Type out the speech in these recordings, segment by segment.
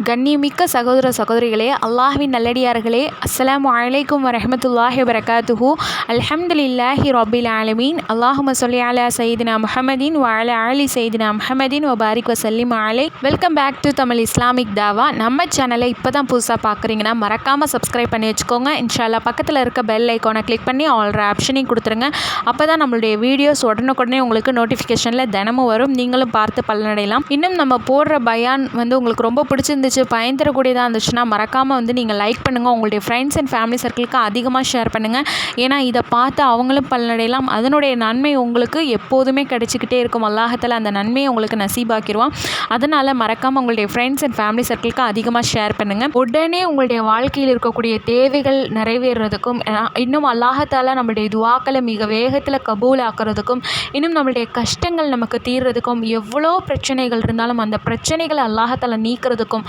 கண்ணியமிக்க சகோதர சகோதரிகளே, அல்லாஹ்வின் நல்லடியார்களே, அஸ்ஸலாமு அலைக்கும் வரஹ்மத்துல்லாஹி வபரகாத்துஹு. அல்ஹம்துலில்லாஹி ரப்பில் ஆலமீன். அல்லாஹும்ம ஸல்லி அலா சய்யிதினா முஹம்மதின் வ அலா ஆலி சய்யிதினா முஹம்மதின் வ பாரிக் வ சல்லிம் அலை. Welcome back to Tamil Islamic Dawah. நம்ம சேனலை இப்போ தான் புதுசாக பார்க்குறீங்கன்னா மறக்காமல் சப்ஸ்கிரைப் பண்ணி வச்சுக்கோங்க. இன்ஷால்லா பக்கத்தில் இருக்க பெல் ஐக்கானை கிளிக் பண்ணி ஆல்ரெடி ஆப்ஷனையும் கொடுத்துருங்க. அப்போ தான் நம்மளுடைய வீடியோஸ் உடனுக்குடனே உங்களுக்கு நோட்டிஃபிகேஷனில் தினமும் வரும். நீங்களும் பார்த்து பலனடையலாம். இன்னும் நம்ம போடுற பயான் உங்களுக்கு ரொம்ப பிடிச்சிருந்துச்சு, பயன் தரக்கூடியதாக இருந்துச்சுன்னா மறக்காமல் நீங்கள் லைக் பண்ணுங்கள். உங்களுடைய ஃப்ரெண்ட்ஸ் அண்ட் ஃபேமிலி சர்க்கிளுக்கு அதிகமாக ஷேர் பண்ணுங்கள். ஏன்னா இதை பார்த்து அவங்களும் பலனடையலாம். அதனுடைய நன்மை உங்களுக்கு எப்போதுமே கிடைச்சிக்கிட்டே இருக்கும். அல்லாஹ்தாலா அந்த நன்மையை உங்களுக்கு நசீபாக்கிடுவான். அதனால் மறக்காமல் உங்களுடைய ஃப்ரெண்ட்ஸ் அண்ட் ஃபேமிலி சர்க்கிளுக்கு அதிகமாக ஷேர் பண்ணுங்கள். உடனே உங்களுடைய வாழ்க்கையில் இருக்கக்கூடிய தேவைகள் நிறைவேறுறதுக்கும், இன்னும் அல்லாஹ்தாலா நம்மளுடைய துவாக்களை மிக வேகத்தில் கபூல் ஆக்கிறதுக்கும், இன்னும் நம்மளுடைய கஷ்டங்கள் நமக்கு தீர்றதுக்கும், எவ்வளோ பிரச்சனைகள் இருந்தாலும் அந்த பிரச்சனைகளை அல்லாஹ்தாலா நீக்கிறதுக்கும்,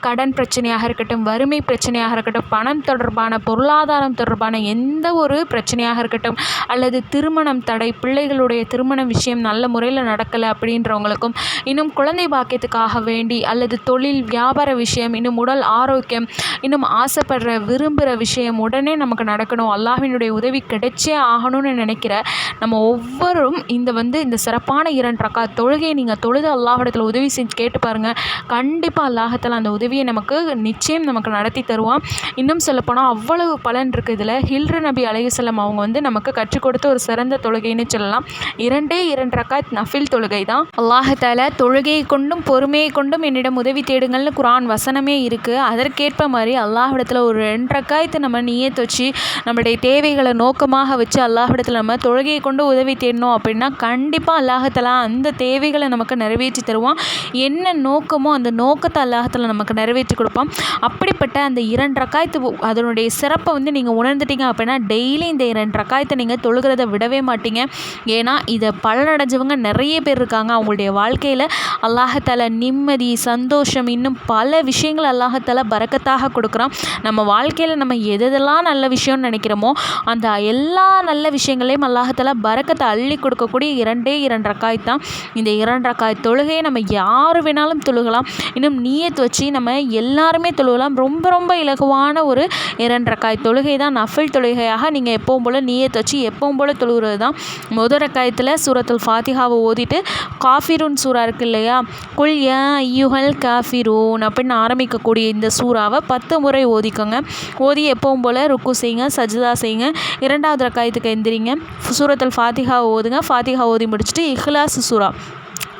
கடன் பிரச்சனையாக இருக்கட்டும், வறுமை பிரச்சனையாக இருக்கட்டும், பணம் தொடர்பான பொருளாதாரம் தொடர்பான எந்த ஒரு பிரச்சனையாக இருக்கட்டும், அல்லது திருமணம் தடை, பிள்ளைகளுடைய திருமண விஷயம் நல்ல முறையில் நடக்கலை அப்படின்றவங்களுக்கும், இன்னும் குழந்தை பாக்கியத்துக்காக வேண்டி, அல்லது தொழில் வியாபார விஷயம், இன்னும் உடல் ஆரோக்கியம், இன்னும் ஆசைப்படுற விரும்புகிற விஷயம் உடனே நமக்கு நடக்கணும், அல்லாஹ்வினுடைய உதவி கிடைச்சே ஆகணும்னு நினைக்கிற நம்ம ஒவ்வொருவரும் இந்த சிறப்பான 2 ரக்காத் தொழுகையை நீங்கள் தொழுது அல்லாஹ்விடத்தில் உதவி செஞ்சு கேட்டு பாருங்கள். கண்டிப்பாக அல்லாஹ்தாலா அந்த உதவியை நிச்சயம் நமக்கு நடத்தி தருவான். இன்னும் சொல்லப்போனால் அவ்வளவு பலன் இருக்குது இதில். ஹில்ரு நபி அலைஹிஸ்ஸலாம் அவங்க நமக்கு கற்றுக் கொடுத்த ஒரு சிறந்த தொழுகைன்னு சொல்லலாம். 2 ரக்காத் நஃபில் தொழுகை தான். அல்லாஹ்தாலா தொழுகையை கொண்டும் பொறுமையை கொண்டும் என்னிடம் உதவி தேடுங்கள்னு குர்ஆன் வசனமே இருக்குது. அதற்கேற்ப மாதிரி அல்லாஹ்விடத்தில் ஒரு 2 ரக்காயத்து நம்ம நியத் வச்சு நம்மளுடைய தேவைகளை நோக்கமாக வச்சு அல்லாஹ்விடத்தில் நம்ம தொழுகையை கொண்டு உதவி தேடணும் அப்படின்னா கண்டிப்பாக அல்லாஹ்தாலா அந்த தேவைகளை நமக்கு நிறைவேற்றி தருவான். என்ன நோக்கமோ அந்த நோக்கத்தை அல்லாஹ்தாலா நமக்கு நிறைவேற்றி கொடுப்பான். அப்படிப்பட்ட அந்த 2 ரக்காயத்து அதனுடைய சிறப்பை நீங்கள் உணர்ந்துட்டீங்க அப்படின்னா டெய்லி இந்த 2 ரக்காயத்தை நீங்கள் தொழுகிறத விடவே மாட்டீங்க. ஏன்னா இதை பலனடைஞ்சவங்க நிறைய பேர் இருக்காங்க. அவங்களுடைய வாழ்க்கையில் அல்லாஹ்தாலா நிம்மதி, சந்தோஷம், இன்னும் பல விஷயங்கள் அல்லாஹ்தாலா பரக்கத்தாக கொடுக்குறான். நம்ம வாழ்க்கையில் நம்ம எதெல்லாம் நல்ல விஷயம்னு நினைக்கிறோமோ அந்த எல்லா நல்ல விஷயங்களையும் அல்லாஹ்தாலா பரக்கத்தை அள்ளி கொடுக்கக்கூடிய 2 ரக்காயத் தான். இந்த 2 ரக்காயத் தொழுகையை நம்ம யார் வேணாலும் தொழுகலாம். இன்னும் நியத் வச்சு நம்ம எல்லாருமே தொழுகலாம். ரொம்ப ரொம்ப இலகுவான ஒரு 2 ரக்காயத் தொழுகை தான். நஃபில் தொழுகையாக நீங்கள் எப்பவும் போல் நியத் வச்சு எப்பவும் போல் தொழுகிறது தான். முதல் ரக்காயத்தில் சூரத்துல் ஃபாத்திஹாவை ஓதிட்டு காஃபிரூன் சூறா இருக்கு இல்லையா, குல் யா ஐயுஹல் காஃபிரூன் அப்படின்னு ஆரம்பிக்கக்கூடிய இந்த சூறாவை 10 முறை ஓதிக்கோங்க. ஓதி எப்பவும் போல் ருக்கு செய்யுங்க, சஜ்தா செய்யுங்க. 2வது ரக்காயத்துக்கு எந்திரிங்க, சூரத்துல் ஃபாத்திஹாவை ஓதுங்க. ஃபாத்திஹா ஓதி முடிச்சுட்டு இஹ்லாஸ் சூறா,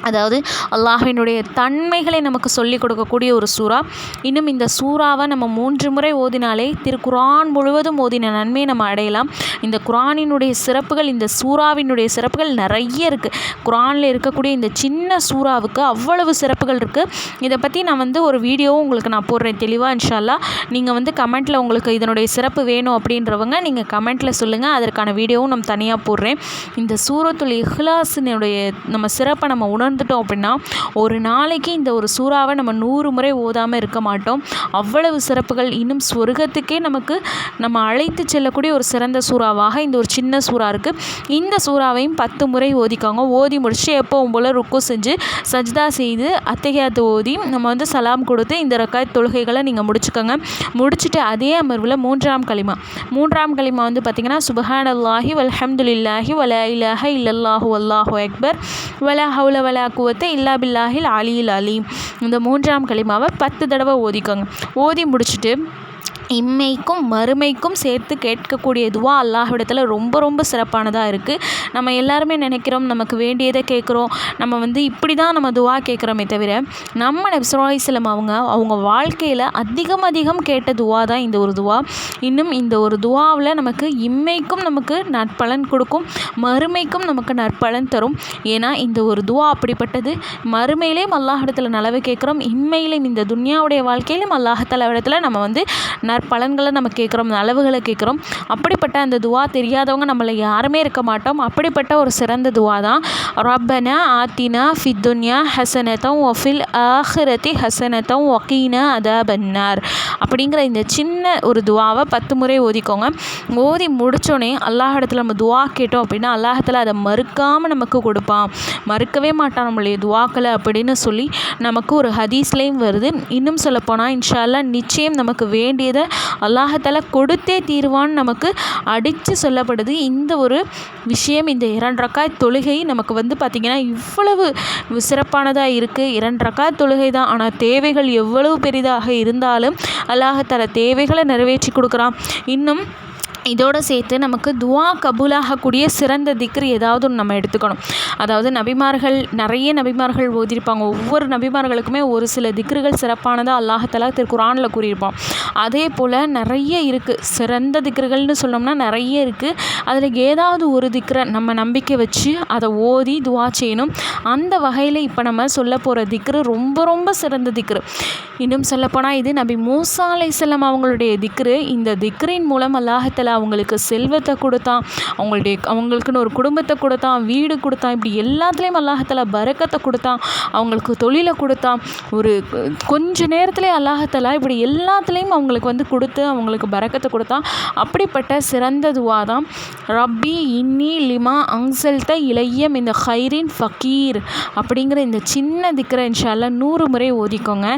அதாவது அல்லாஹ்வினுடைய தன்மைகளை நமக்கு சொல்லிக் கொடுக்கக்கூடிய ஒரு சூறா. இன்னும் இந்த சூறாவை நம்ம 3 முறை ஓதினாலே திருக்குர்ஆன் முழுவதும் ஓதின நன்மையை நம்ம அடையலாம். இந்த குர்ஆனினுடைய சிறப்புகள், இந்த சூறாவினுடைய சிறப்புகள் நிறைய இருக்குது. குர்ஆனில் இருக்கக்கூடிய இந்த சின்ன சூறாவுக்கு அவ்வளவு சிறப்புகள் இருக்குது. இதை பற்றி நான் ஒரு வீடியோவும் உங்களுக்கு நான் போடுறேன் தெளிவாக இன்ஷால்லா. நீங்கள் கமெண்ட்டில் உங்களுக்கு இதனுடைய சிறப்பு வேணும் அப்படின்றவங்க நீங்கள் கமெண்ட்டில் சொல்லுங்கள். அதற்கான வீடியோவும் நம்ம தனியாக போடுறேன். இந்த சூரத்துல் இஹ்லாஸினுடைய நம்ம சிறப்பை நம்ம உணர்ந்துட்டோம் அப்படின்னா ஒரு நாளைக்கு இந்த ஒரு சூறாவை நம்ம 100 முறை ஓதாமல் இருக்க மாட்டோம். அவ்வளவு சிறப்புகள். இன்னும் சொர்க்கத்துக்கே நம்ம அழைத்து செல்லக்கூடிய ஒரு சிறந்த சூறாவாக இந்த ஒரு சின்ன சூறா இருக்குது. இந்த சூறாவையும் 10 முறை ஓதிக்காங்க. ஓதி முடிச்சு எப்பவும் போல் ருக்கு செஞ்சு சஜ்தா செய்து அத்தஹியாத்து ஓதி நம்ம சலாம் கொடுத்து இந்த ரக்காயத் தொழுகைகளை நீங்கள் முடிச்சுக்கோங்க. முடிச்சுட்டு அதே அமர்வில் 3ஆம் கலிமா பார்த்திங்கன்னா சுப்ஹானல்லாஹி வல்ஹம்துலில்லாஹி வலா இலாஹ இல்லல்லாஹு வல்லாஹு அக்பர் வலா ஹவுல வலா குவத்த இல்லா பில்லாஹில் அலியில் அலீம். இந்த 3ஆம் கலிமாவை 10 தடவை ஓதிக்கோங்க. ஓதி முடிச்சுட்டு இம்மைக்கும் மறுமைக்கும் சேர்த்து கேட்கக்கூடிய துவா அல்லாஹ்விடத்தில் ரொம்ப ரொம்ப சிறப்பானதாக இருக்குது. நம்ம எல்லாருமே நினைக்கிறோம் நமக்கு வேண்டியதை கேட்குறோம், நம்ம இப்படி தான் நம்ம துவா கேட்குறோமே தவிர நம்ம நபி ஸல்லல்லாஹு அலைஹி வஸல்லம் அவங்க வாழ்க்கையில் அதிகம் கேட்ட துவா தான் இந்த ஒரு துவா. இன்னும் இந்த ஒரு துவாவில் நமக்கு இம்மைக்கும் நமக்கு நற்பலன் கொடுக்கும், மறுமைக்கும் நமக்கு நற்பலன் தரும். ஏன்னா இந்த ஒரு துவா அப்படிப்பட்டது. மறுமையிலேயும் அல்லாஹ்விடத்தில் நலவை கேட்குறோம், இம்மையிலையும் இந்த துன்யாவுடைய வாழ்க்கையிலும் அல்லாஹ்தாலா இடத்துல நம்ம நற்பலன்களை நம்ம கேட்குறோம், அளவுகளை கேட்குறோம். அப்படிப்பட்ட அந்த துவா தெரியாதவங்க நம்மளை யாருமே இருக்க மாட்டோம். அப்படிப்பட்ட ஒரு சிறந்த துவா தான் ரப்பனா ஆத்தினா ஃபித் துன்யா ஹசனத்தம் வஃபில் ஆஹிரத்தி ஹசனத்தம் வக்கீனா அதாபன்னார் அப்படிங்கிற இந்த சின்ன ஒரு துவாவை 10 முறை ஓதிக்கோங்க. ஓதி முடித்தோடனே அல்லாஹ் இடத்துல நம்ம துவா கேட்டோம் அப்படின்னா அல்லாஹத்தில் அதை மறுக்காமல் நமக்கு கொடுப்பான், மறுக்கவே மாட்டான் நம்மளுடைய துவாக்களை அப்படின்னு சொல்லி நமக்கு ஒரு ஹதீஸ்லேயும் வருது. இன்னும் சொல்லப்போனால் இன்ஷா அல்லாஹ் நிச்சயம் நமக்கு வேண்டியதை அல்லாஹத்தால கொடுத்தே தீர்வான்னு நமக்கு அடித்து சொல்லப்படுது. இந்த ஒரு விஷயம், இந்த 2 ரக்காத் தொழுகை நமக்கு பார்த்திங்கன்னா இவ்வளவு சிறப்பானதாக இருக்குது. 2 ரக்காத் தொழுகை தான், ஆனால் தேவைகள் எவ்வளவு பெரிதாக இருந்தாலும் அல்லாஹத்தால தேவைகளை நிறைவேற்றி கொடுக்குறான். இன்னும் இதோடு சேர்த்து நமக்கு துவா கபூலாகக்கூடிய சிறந்த திக்ர் ஏதாவது ஒன்று நம்ம எடுத்துக்கணும். அதாவது நிறைய நபிமார்கள் ஓதியிருப்பாங்க. ஒவ்வொரு நபிமார்களுக்குமே ஒரு சில திக்ருகள் சிறப்பானதாக அல்லாஹ் திருக்குரானில் கூறியிருப்பான். அதே போல் நிறைய இருக்குது, சிறந்த திக்ருகள்னு சொன்னோம்னா நிறைய இருக்குது. அதில் ஏதாவது ஒரு திக்ரை நம்ம நம்பிக்கை வச்சு அதை ஓதி துவா செய்யணும். அந்த வகையில் இப்போ நம்ம சொல்ல போகிற திக்ரு ரொம்ப ரொம்ப சிறந்த திக்ரு. இன்னும் சொல்லப்போனால் இது நபி மூசா அலைஹிஸ்ஸலாம் அவங்களுடைய திக்ரு. இந்த திக்ரின் மூலம் அல்லாஹ்தாலா அவங்களுக்கு செல்வத்தை கொடுத்தான், அவங்களுக்குன்னு ஒரு குடும்பத்தை கொடுத்தான், வீடு கொடுத்தான், இப்படி எல்லாத்துலேயும் அல்லாஹ்தாலா பரக்கத்தை கொடுத்தான், அவங்களுக்கு தொழிலை கொடுத்தான். ஒரு கொஞ்ச நேரத்துலேயே அல்லாஹ்தாலா இப்படி எல்லாத்துலேயும் அவங்களுக்கு கொடுத்து அவங்களுக்கு பரக்கத்தை கொடுத்தான். அப்படிப்பட்ட சிறந்த துவா தான் ரப்பி இன்னி லிமா அங்சல்த இளையம் இந்த ஹைரின் ஃபக்கீர் அப்படிங்கிற இந்த சின்ன திக்ரை இன்ஷா அல்லாஹ் 100 முறை ஓதிக்கோங்க.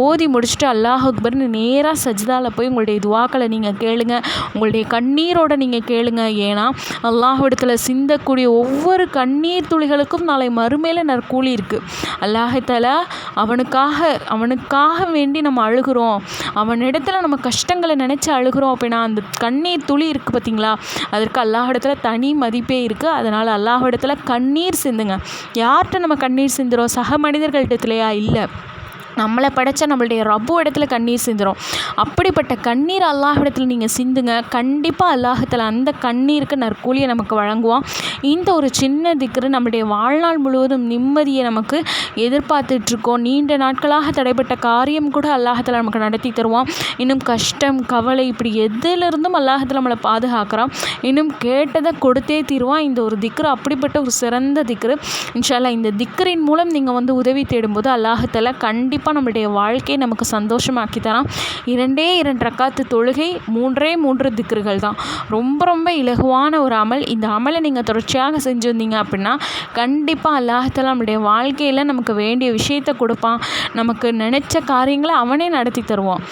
ஓதி முடிச்சுட்டு அல்லாஹ் அக்பர்னு நேராக சஜ்தாவில் போய் உங்களுடைய துவாக்களை நீங்கள் கேளுங்க, உங்களுடைய கண்ணீரோடு நீங்கள் கேளுங்க. ஏன்னா அல்லாஹ்விடத்தில் சிந்தக்கூடிய ஒவ்வொரு கண்ணீர் துளிகளுக்கும் நாளை மறுமையில் நற்கூலி இருக்குது. அல்லாஹ்தாலா அவனுக்காக வேண்டி நம்ம அழுகிறோம், அவனிடத்தில் நம்ம கஷ்டங்களை நினச்சி அழுகிறோம் அப்படின்னா அந்த கண்ணீர் துளி இருக்குது பார்த்திங்களா, அதற்கு அல்லாஹ்விடத்தில் தனி மதிப்பே இருக்குது. அதனால் அல்லாஹ்விடத்தில் கண்ணீர் சிந்துங்க. யார்கிட்ட நம்ம கண்ணீர் சிந்துறோம்? சக மனிதர்களிடத்துலையா? இல்லை, நம்மளை படைச்ச நம்மளுடைய ரப்பு இடத்துல கண்ணீர் சிந்துறோம். அப்படிப்பட்ட கண்ணீர் அல்லாஹ் இடத்துல நீங்கள் சிந்துங்க. கண்டிப்பாக அல்லாஹ்தாலா அந்த கண்ணீருக்கு நற்கூலியை நமக்கு வழங்குவான். இந்த ஒரு சின்ன திக்ரு நம்முடைய வாழ்நாள் முழுவதும் நிம்மதியை நமக்கு எதிர்பார்த்துட்ருக்கோம். நீண்ட நாட்களாக தடைப்பட்ட காரியம் கூட அல்லாஹ்தாலா நமக்கு நடத்தி தருவான். இன்னும் கஷ்டம், கவலை, இப்படி எதிலிருந்தும் அல்லாஹ்தாலா நம்மளை பாதுகாக்கிறான். இன்னும் கேட்டதை கொடுத்தே தீருவான். இந்த ஒரு திக்ரு அப்படிப்பட்ட ஒரு சிறந்த திக்ரு. இன்ஷா அல்லாஹ் இந்த திக்ரின் மூலம் நீங்கள் உதவி தேடும்போது அல்லாஹ்தாலா கண்டிப்பாக நம்மளுடைய வாழ்க்கையை நமக்கு சந்தோஷமாக்கி தரான். 2 ரக்காத்து தொழுகை, 3 திக்ருகள் தான். ரொம்ப ரொம்ப இலகுவான ஒரு அமல். இந்த அமலை நீங்கள் தொடர்ச்சியாக செஞ்சு வந்தீங்க அப்படின்னா கண்டிப்பாக அல்லாஹ்தாலா நம்மளுடைய வாழ்க்கையில் நமக்கு வேண்டிய விஷயத்தை கொடுப்பான். நமக்கு நினச்ச காரியங்களை அவனே நடத்தி தருவான்.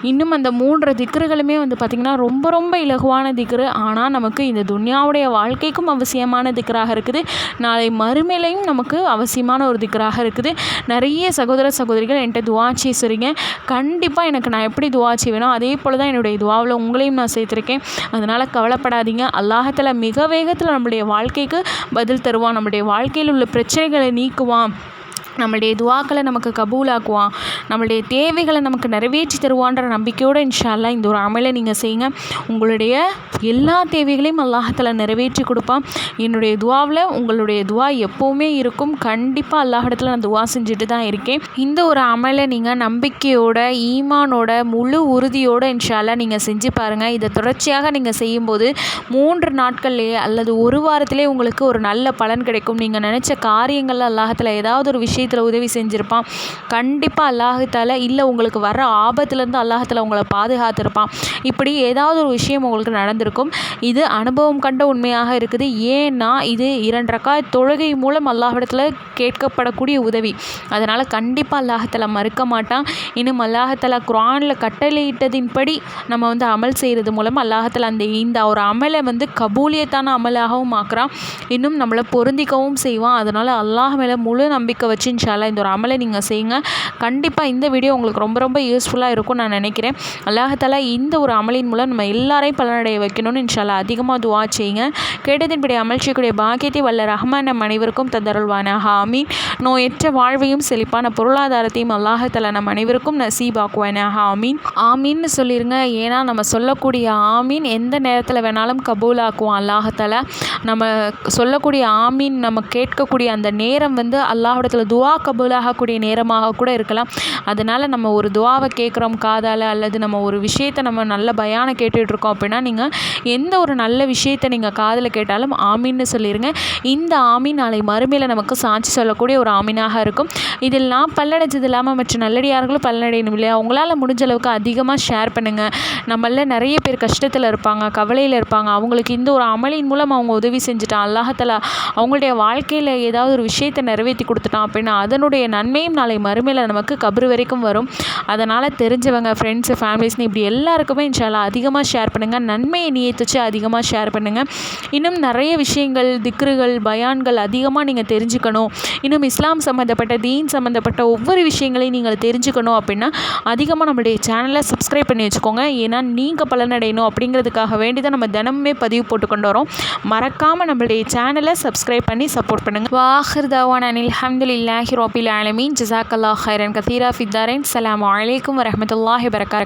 இன்னும் அந்த 3 திக்ருகளுமே பார்த்திங்கன்னா ரொம்ப ரொம்ப இலகுவான திக்ரு. ஆனால் நமக்கு இந்த துன்யாவுடைய வாழ்க்கைக்கும் அவசியமான திக்ராக இருக்குது, நாளை மறுமையிலையும் நமக்கு அவசியமான ஒரு திக்ராக இருக்குது. நிறைய சகோதர சகோதரிகள் என்கிட்ட துவா செய்ய சொல்கிறீங்க. கண்டிப்பாக எனக்கு நான் எப்படி துவா செய்வேனோ அதே போல் தான் என்னுடைய துவாவில் உங்களையும் நான் சேர்த்துருக்கேன். அதனால் கவலைப்படாதீங்க. அல்லாஹ்தாலா மிக வேகத்தில் நம்முடைய வாழ்க்கைக்கு பதில் தருவான், நம்முடைய வாழ்க்கையில் உள்ள பிரச்சனைகளை நீக்குவான், நம்மளுடைய துவாக்களை நமக்கு கபூலாக்குவான், நம்மளுடைய தேவைகளை நமக்கு நிறைவேற்றி தருவான்ற நம்பிக்கையோடு இன்ஷா அல்லாஹ் இந்த ஒரு அமலை நீங்கள் செய்யுங்க. உங்களுடைய எல்லா தேவைகளையும் அல்லாஹ்தாலா நிறைவேற்றி கொடுப்பான். என்னுடைய துவாவில் உங்களுடைய துவா எப்போவுமே இருக்கும். கண்டிப்பாக அல்லாஹ்விடத்தில் நான் துவா செஞ்சுட்டு தான் இருக்கேன். இந்த ஒரு அமலை நீங்கள் நம்பிக்கையோட, ஈமானோட, முழு உறுதியோடு இன்ஷா அல்லாஹ் நீங்கள் செஞ்சு பாருங்கள். இதை தொடர்ச்சியாக நீங்கள் செய்யும்போது 3 நாட்கள்லேயே அல்லது ஒரு வாரத்திலே உங்களுக்கு ஒரு நல்ல பலன் கிடைக்கும். நீங்கள் நினச்ச காரியங்களில் அல்லாஹ்தாலா ஏதாவது ஒரு விஷயத்தில் உதவி செஞ்சுருப்பான். கண்டிப்பாக அல்லாஹ்தாலா இல்லை உங்களுக்கு வர ஆபத்துலேருந்து அல்லாஹ்தாலா உங்களை பாதுகாத்திருப்பான். இப்படி ஏதாவது ஒரு விஷயம் உங்களுக்கு நடந்திருக்கும். இது அனுபவம் கண்ட உண்மையாக இருக்குது. ஏன்னா இது 2 ரக்காத் தொழுகை மூலம் அல்லாஹ்விடத்தில் கேட்கப்படக்கூடிய உதவி. அதனால் கண்டிப்பாக அல்லாஹ்தாலா மறுக்க மாட்டான். இன்னும் அல்லாஹ்தாலா குர்ஆனில் கட்டளையிட்டதின்படி நம்ம அமல் செய்கிறது மூலம் அல்லாஹ்தாலா இந்த ஒரு அமலை கபூலியத்தான அமலாகவும் ஆக்குறான். இன்னும் நம்மளை பொருந்திக்கவும் செய்வான். அதனால் அல்லாஹ் மேலே முழு நம்பிக்கை வச்சு இன்ஷா அல்லாஹ் இந்த ஒரு அமலை நீங்கள் செய்யுங்க. கண்டிப்பாக இந்த வீடியோ உங்களுக்கு ரொம்ப ரொம்ப யூஸ்ஃபுல்லாக இருக்கும் நான் நினைக்கிறேன். அல்லாஹ்தாலா இந்த ஒரு அமலின் மூலம் நம்ம எல்லாரையும் பலனடைய வைக்கணும்னு இன்ஷா அல்லாஹ் அதிகமாக துவா செய்யுங்க. கேட்டதின்படி அமல் செய்யக்கூடிய பாக்கியத்தை வல்ல ரஹ்மான் நம் அனைவருக்கும் தந்தருள்வானாக. ஆமீன். நோயற்ற வாழ்வையும் செழிப்பான பொருளாதாரத்தையும் அல்லாஹ்தாலா நம் அனைவருக்கும் நசீபாக்குவானாக. ஆமீன். ஆமீன்னு சொல்லிடுங்க. ஏன்னா நம்ம சொல்லக்கூடிய ஆமீன் எந்த நேரத்தில் வேணாலும் கபூலாக்குவான் அல்லாஹ்தாலா. நம்ம சொல்லக்கூடிய ஆமீன் நம்ம கேட்கக்கூடிய அந்த நேரம் அல்லாஹ்விடத்தில் துவா துவா கபூலாகக்கூடிய நேரமாக கூட இருக்கலாம். அதனால் நம்ம ஒரு துவாவை கேட்குறோம் காதால், அல்லது நம்ம ஒரு விஷயத்தை நம்ம நல்ல பயானை கேட்டுட்ருக்கோம் அப்படின்னா, நீங்கள் எந்த ஒரு நல்ல விஷயத்தை நீங்கள் காதில் கேட்டாலும் ஆமீன்னு சொல்லிடுங்க. இந்த ஆமீன் நாளை மறுமையில் நமக்கு சாட்சி சொல்லக்கூடிய ஒரு ஆமீனாக இருக்கும். இதில் நான் பல்லடைஞ்சது இல்லாமல் மற்ற நல்லடியார்களும் பல்லடையணும் இல்லையா? உங்களால் முடிஞ்ச அளவுக்கு அதிகமாக ஷேர் பண்ணுங்கள். நம்மள நிறைய பேர் கஷ்டத்தில் இருப்பாங்க, கவலையில் இருப்பாங்க. அவங்களுக்கு இந்த ஒரு அமலின் மூலம் அவங்க உதவி செஞ்சுட்டான், அல்லாஹ்தஆலா அவங்களுடைய வாழ்க்கையில் ஏதாவது ஒரு விஷயத்தை நிறைவேற்றி கொடுத்துட்டான் அப்படின்னா அதனுடைய நன்மையும் நாளை மறுமையில் நமக்கு கபர் வரைக்கும் வரும். அதனால் தெரிஞ்சவங்க, ஃப்ரெண்ட்ஸு, ஃபேமிலிஸ்னு இப்படி எல்லாருக்குமே இன்ஷா அல்லாஹ் அதிகமாக ஷேர் பண்ணுங்கள். நன்மையை நியத்து வச்சு அதிகமாக ஷேர் பண்ணுங்கள். இன்னும் நிறைய விஷயங்கள், திக்ருகள், பயான்கள் அதிகமாக நீங்கள் தெரிஞ்சுக்கணும். இன்னும் இஸ்லாம் சம்மந்தப்பட்ட, தீன் சம்மந்தப்பட்ட ஒவ்வொரு விஷயங்களையும் நீங்கள் தெரிஞ்சுக்கணும் அப்படின்னா அதிகமாக நம்மளுடைய சேனலை சப்ஸ்கிரைப் பண்ணி வச்சுக்கோங்க. ஏன்னா நீங்கள் பலனடையணும் அப்படிங்கிறதுக்காக வேண்டி தான் நம்ம தினமுமே பதிவு போட்டு கொண்டு வரோம். மறக்காமல் நம்மளுடைய சேனலை சப்ஸ்கிரைப் பண்ணி சப்போர்ட் பண்ணுங்கள். வாஹிர் தவானா அனில் ஹம்துலில்லாஹி ரப்பில் ஆலமீன். ஜஸாக்கல்லாஹு ஹைரன் கதீரா ஃபித்தாரைன். அஸ்ஸலாமு அலைக்கும் வரஹ்மத்துல்லாஹி வபரகாத்துஹு.